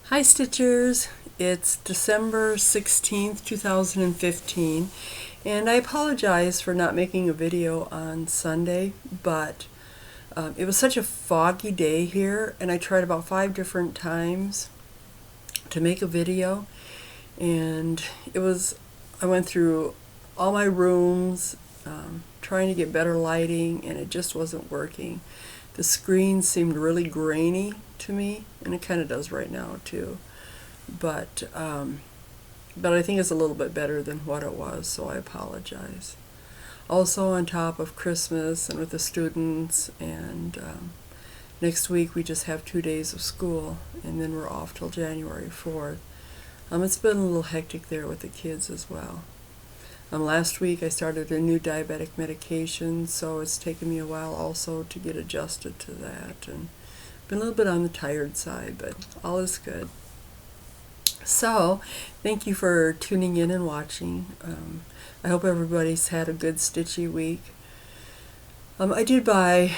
Hi Stitchers, it's December 16th, 2015, and I apologize for not making a video on Sunday, but it was such a foggy day here, and I tried about 5 different times to make a video, and I went through all my rooms trying to get better lighting, and it just wasn't working. The screen seemed really grainy to me, and it kind of does right now too. But I think it's a little bit better than what it was, so I apologize. Also, on top of Christmas and with the students, and next week we just have 2 days of school, and then we're off till January 4th. It's been a little hectic there with the kids as well. Last week I started a new diabetic medication, so it's taken me a while also to get adjusted to that, and been a little bit on the tired side, but all is good. So, thank you for tuning in and watching. I hope everybody's had a good stitchy week. I did buy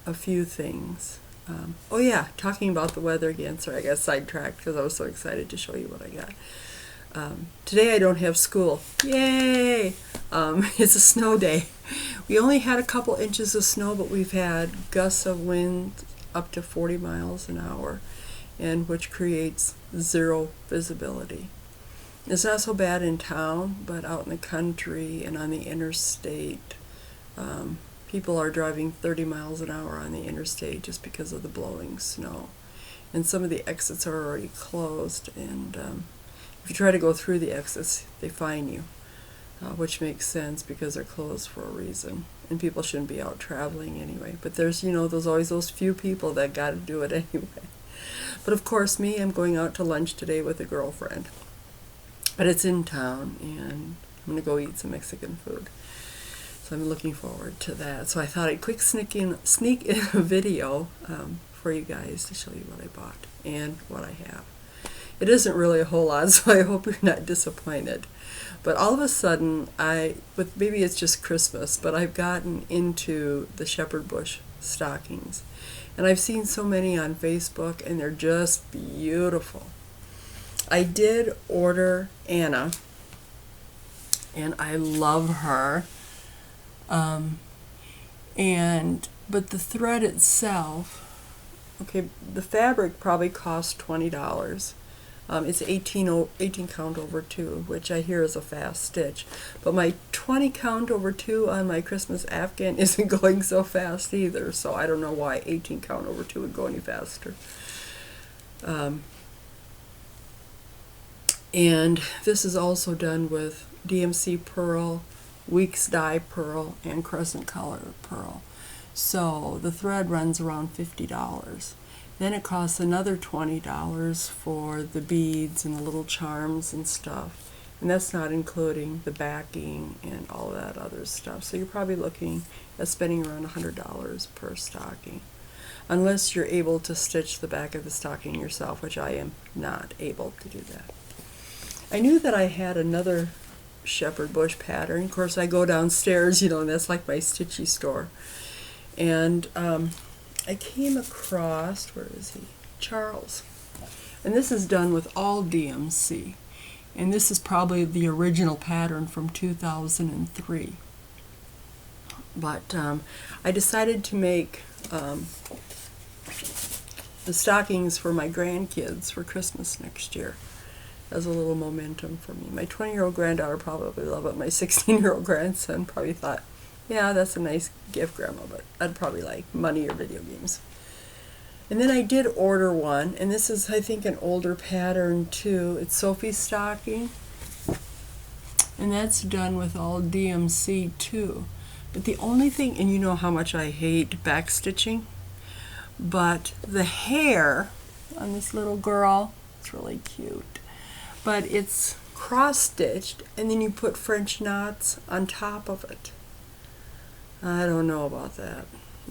a few things. Oh yeah, talking about the weather again. Sorry, I got sidetracked because I was so excited to show you what I got. Today I don't have school. Yay! It's a snow day. We only had a couple inches of snow, but we've had gusts of wind up to 40 miles an hour, and which creates zero visibility. It's not so bad in town, but out in the country and on the interstate, people are driving 30 miles an hour on the interstate just because of the blowing snow. And some of the exits are already closed, and if you try to go through the exits, they fine you, which makes sense because they're closed for a reason. And people shouldn't be out traveling anyway. But there's always those few people that got to do it anyway. But of course, I'm going out to lunch today with a girlfriend. But it's in town, and I'm going to go eat some Mexican food. So I'm looking forward to that. So I thought I'd quick sneak in a video for you guys to show you what I bought and what I have. It isn't really a whole lot, so I hope you're not disappointed. But all of a sudden, maybe it's just Christmas, but I've gotten into the shepherd bush stockings. And I've seen so many on Facebook, and they're just beautiful. I did order Anna, and I love her. But the thread itself, okay, the fabric probably cost $20. It's 18 count over 2, which I hear is a fast stitch. But my 20 count over 2 on my Christmas Afghan isn't going so fast either, so I don't know why 18 count over 2 would go any faster. And this is also done with DMC pearl, Weeks dye pearl, and crescent color pearl. So the thread runs around $50. Then it costs another $20 for the beads and the little charms and stuff. And that's not including the backing and all that other stuff. So you're probably looking at spending around $100 per stocking. Unless you're able to stitch the back of the stocking yourself, which I am not able to do that. I knew that I had another shepherd bush pattern. Of course, I go downstairs, and that's like my stitchy store. And I came across, where is he? Charles. And this is done with all DMC. And this is probably the original pattern from 2003. But I decided to make the stockings for my grandkids for Christmas next year as a little momentum for me. My 20-year-old granddaughter probably loved it. My 16-year-old grandson probably thought, yeah, that's a nice gift, Grandma, but I'd probably like money or video games. And then I did order one, and this is, I think, an older pattern too. It's Sophie's stocking, and that's done with all DMC too. But the only thing, and you know how much I hate back stitching, but the hair on this little girl, it's really cute. But it's cross-stitched, and then you put French knots on top of it. I don't know about that.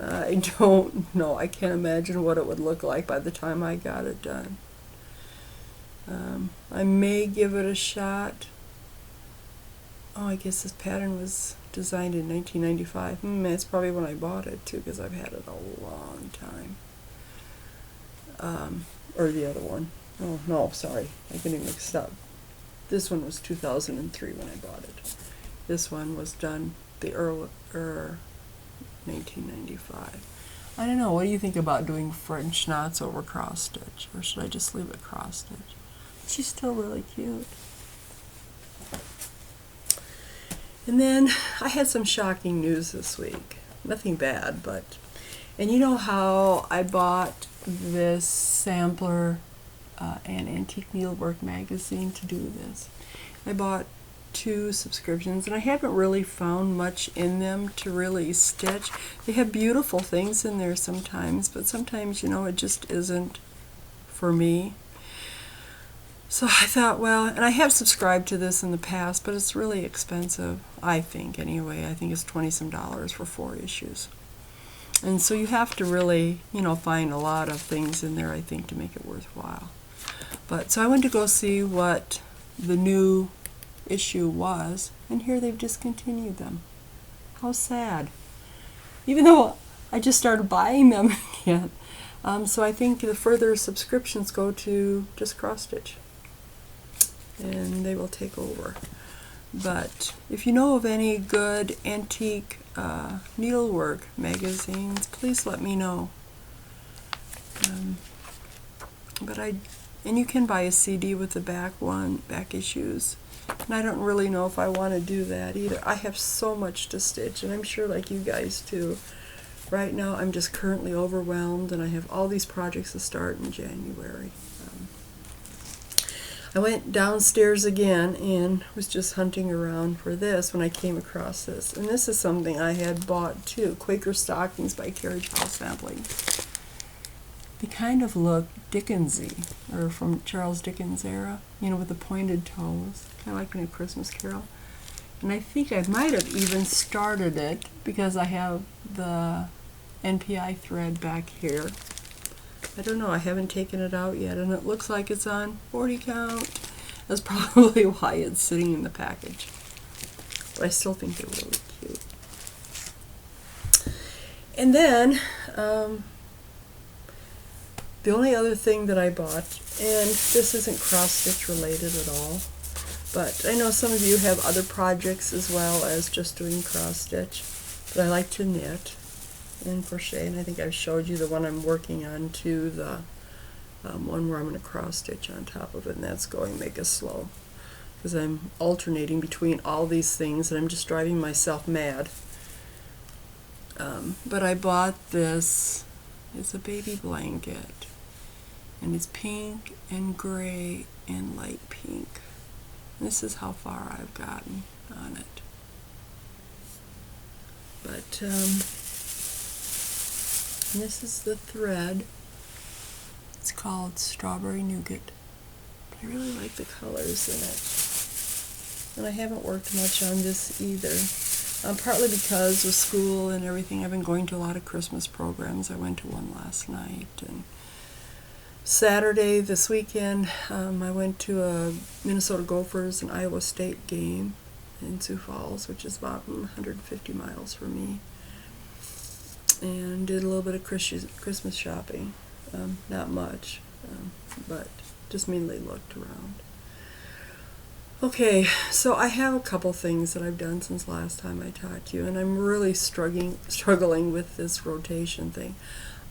I don't know. I can't imagine what it would look like by the time I got it done. I may give it a shot. Oh, I guess this pattern was designed in 1995. That's probably when I bought it too, because I've had it a long time. Or the other one. Oh, no, sorry. I'm getting mixed up. This one was 2003 when I bought it. This one was done the early 1995. I don't know. What do you think about doing French knots over cross stitch, or should I just leave it cross stitch? She's still really cute. And then I had some shocking news this week. Nothing bad, but... And you know how I bought this sampler, an Antique Needlework magazine to do this? I bought 2 subscriptions, and I haven't really found much in them to really stitch. They have beautiful things in there sometimes, but sometimes, you know, it just isn't for me. So I thought, well, and I have subscribed to this in the past, but it's really expensive, I think, anyway. I think it's $20-some for 4 issues. And so you have to really, you know, find a lot of things in there, I think, to make it worthwhile. But so I went to go see what the new issue was, and here they've discontinued them. How sad. Even though I just started buying them again. So I think the further subscriptions go to just cross stitch, and they will take over. But if you know of any good antique needlework magazines, please let me know. And you can buy a CD with the back issues. And I don't really know if I want to do that either. I have so much to stitch, and I'm sure like you guys too. Right now I'm just currently overwhelmed, and I have all these projects to start in January. I went downstairs again and was just hunting around for this when I came across this. And this is something I had bought too, Quaker Stockings by Carriage House Sampling. They kind of look Dickensy, or from Charles Dickens era, you know, with the pointed toes, kind of like in A Christmas Carol. And I think I might have even started it because I have the NPI thread back here. I don't know, I haven't taken it out yet, and it looks like it's on 40 count. That's probably why it's sitting in the package. But I still think they're really cute. And then, the only other thing that I bought, and this isn't cross-stitch related at all, but I know some of you have other projects as well as just doing cross-stitch, but I like to knit and crochet, and I think I've showed you the one I'm working on too, the one where I'm going to cross-stitch on top of it, and that's going Make Us Slow, because I'm alternating between all these things, and I'm just driving myself mad. But I bought this, it's a baby blanket, and it's pink and gray and light pink. This is how far I've gotten on it. But this is the thread. It's called Strawberry Nougat. I really like the colors in it. And I haven't worked much on this either. Partly because with school and everything, I've been going to a lot of Christmas programs. I went to one last night, and Saturday this weekend I went to a Minnesota Gophers and Iowa State game in Sioux Falls, which is about 150 miles from me, and did a little bit of Christmas shopping. Not much, but just mainly looked around. Okay, so I have a couple things that I've done since last time I talked to you, and I'm really struggling with this rotation thing.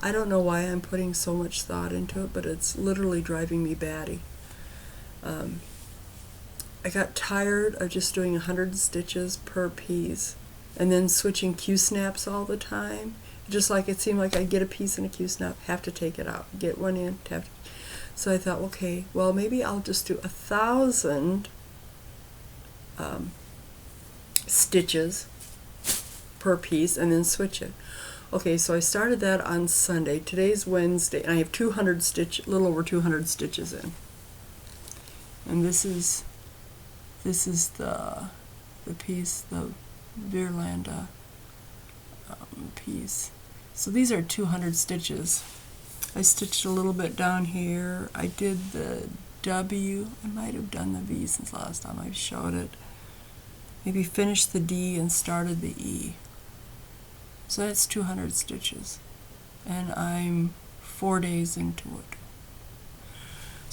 I don't know why I'm putting so much thought into it, but it's literally driving me batty. I got tired of just doing 100 stitches per piece and then switching Q-snaps all the time. Just like it seemed like I'd get a piece in a Q-snap, have to take it out, get one in, have to. So I thought, okay, well maybe I'll just do 1,000 stitches per piece and then switch it. Okay, so I started that on Sunday. Today's Wednesday, and I have little over 200 stitches in. And this is the piece, the Virlanda piece. So these are 200 stitches. I stitched a little bit down here. I did the W. I might have done the V since last time I showed it. Maybe finished the D and started the E. So that's 200 stitches. And I'm 4 days into it.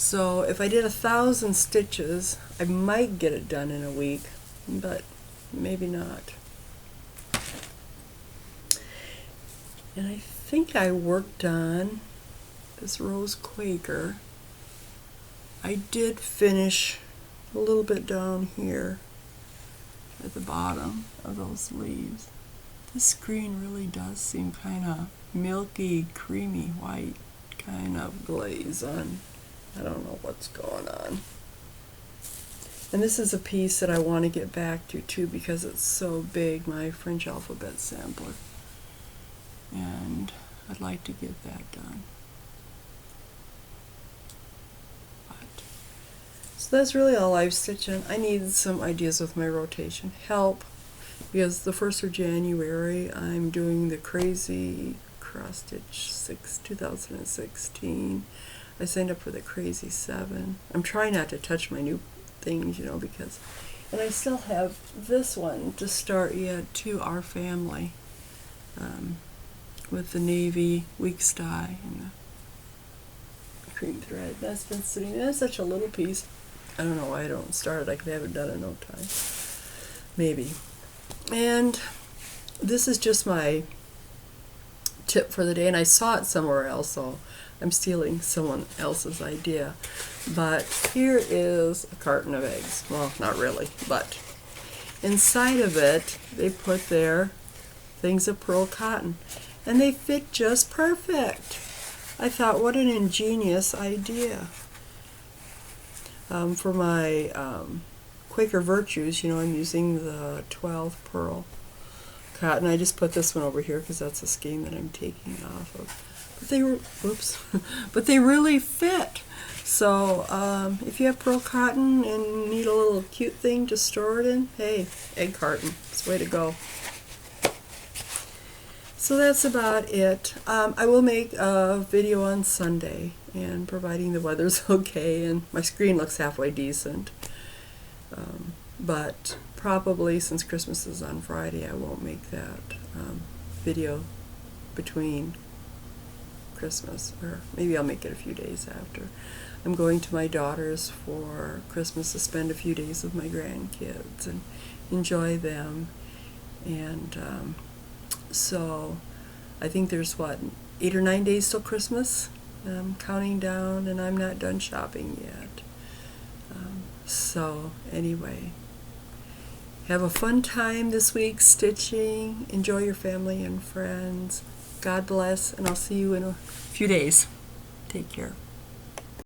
So if I did 1,000 stitches, I might get it done in a week, but maybe not. And I think I worked on this Rose Quaker. I did finish a little bit down here at the bottom of those leaves. This screen really does seem kind of milky, creamy white kind of glaze on. I don't know what's going on. And this is a piece that I want to get back to too because it's so big, my French alphabet sampler. And I'd like to get that done. So that's really all I've stitched in. I need some ideas with my rotation. Help, because the 1st of January I'm doing the Crazy Cross Stitch 2016. I signed up for the Crazy 7. I'm trying not to touch my new things, you know, because, and I still have this one to start yet too, Our Family, with the navy WIPS dye and the cream thread. That's been sitting there. That's such a little piece. I don't know why I don't start it. I could have it done in no time. Maybe. And this is just my tip for the day, and I saw it somewhere else, so I'm stealing someone else's idea. But here is a carton of eggs. Well, not really, but inside of it they put their things of pearl cotton, and they fit just perfect. I thought, what an ingenious idea. For my Quaker Virtues, you know, I'm using the 12 pearl cotton. I just put this one over here because that's a skein that I'm taking off of. But they were, whoops, but they really fit. So if you have pearl cotton and need a little cute thing to store it in, hey, egg carton, it's the way to go. So that's about it. I will make a video on Sunday, and providing the weather's okay and my screen looks halfway decent. But probably since Christmas is on Friday, I won't make that video between Christmas, or maybe I'll make it a few days after. I'm going to my daughter's for Christmas to spend a few days with my grandkids and enjoy them. And so I think there's, what, 8 or 9 days till Christmas? I'm counting down, and I'm not done shopping yet. So anyway, have a fun time this week stitching. Enjoy your family and friends. God bless, and I'll see you in a few days. Take care.